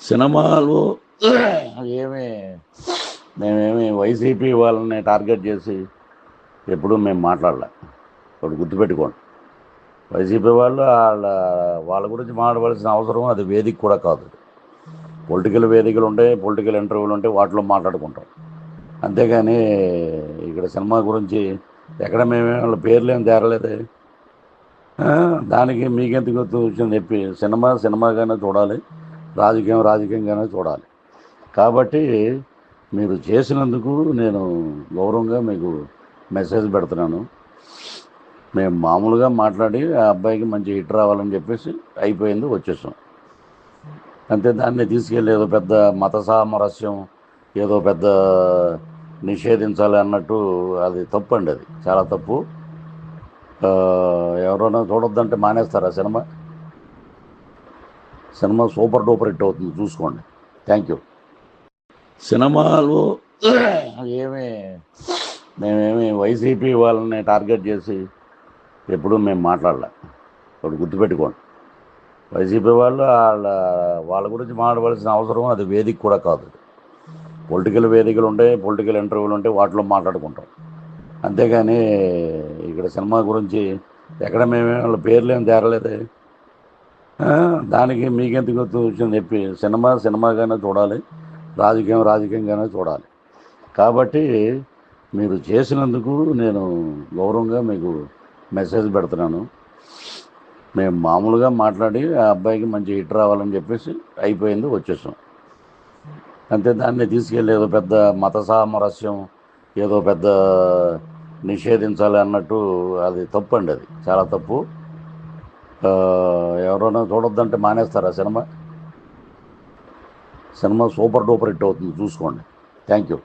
సినిమాలు ఏమి మేమేమి వైసీపీ వాళ్ళని టార్గెట్ చేసి ఎప్పుడూ మేము మాట్లాడలే. ఇప్పుడు గుర్తుపెట్టుకోండి, వైసీపీ వాళ్ళు వాళ్ళ గురించి మాట్లాడవలసిన అవసరం అది వేదిక కూడా కాదు. పొలిటికల్ వేదికలు ఉంటాయి, పొలిటికల్ ఇంటర్వ్యూలు ఉంటాయి, వాటిలో మాట్లాడుకుంటాం. అంతేగాని ఇక్కడ సినిమా గురించి ఎక్కడ మేమే వాళ్ళ పేర్లు ఏం తేరలేదు. దానికి మీకెందుకు వచ్చింది చెప్పి సినిమాగానే చూడాలి, రాజకీయంగానే చూడాలి. కాబట్టి మీరు చేసినందుకు నేను గౌరవంగా మీకు మెసేజ్ పెడుతున్నాను. మేము మామూలుగా మాట్లాడి ఆ అబ్బాయికి మంచి హిట్ రావాలని చెప్పేసి అయిపోయింది, వచ్చేసాం అంతే. దాన్ని తీసుకెళ్ళి ఏదో పెద్ద మత సామరస్యం, ఏదో పెద్ద నిషేధించాలి అన్నట్టు అది తప్పు అండి, అది చాలా తప్పు. ఎవరైనా చూడొద్దంటే మానేస్తారా? సినిమా సూపర్ డూపర్ హిట్ అవుతుంది, చూసుకోండి. Thank you. సినిమాలు ఏమి మేమేమి వైసీపీ వాళ్ళని టార్గెట్ చేసి ఎప్పుడూ మేము మాట్లాడలే. ఇప్పుడు గుర్తుపెట్టుకోండి, వైసీపీ వాళ్ళు వాళ్ళ గురించి మాట్లాడవలసిన అవసరం అది వేదిక కూడా కాదు. పొలిటికల్ వేదికలు ఉంటాయి, పొలిటికల్ ఇంటర్వ్యూలు ఉంటాయి, వాటిలో మాట్లాడుకుంటాం. అంతేగాని ఇక్కడ సినిమా గురించి ఎక్కడ మేమే వాళ్ళ పేర్లు ఏం తేరలేదు. దానికి మీకెందుకు వచ్చింది చెప్పి సినిమాగానే చూడాలి, రాజకీయంగానే చూడాలి. కాబట్టి మీరు చేసినందుకు నేను గౌరవంగా మీకు మెసేజ్ పెడుతున్నాను. మేము మామూలుగా మాట్లాడి ఆ అబ్బాయికి మంచి హిట్ రావాలని చెప్పేసి అయిపోయింది, వచ్చేసాం అంతే. దాన్ని తీసుకెళ్ళి ఏదో పెద్ద మత సామరస్యం, ఏదో పెద్ద నిషేధించాలి అన్నట్టు అది తప్పు అండి, అది చాలా తప్పు. ఎవరైనా చూడొద్దంటే మానేస్తారా? సినిమా సూపర్ డూపర్ హిట్ అవుతుంది, చూసుకోండి. Thank you.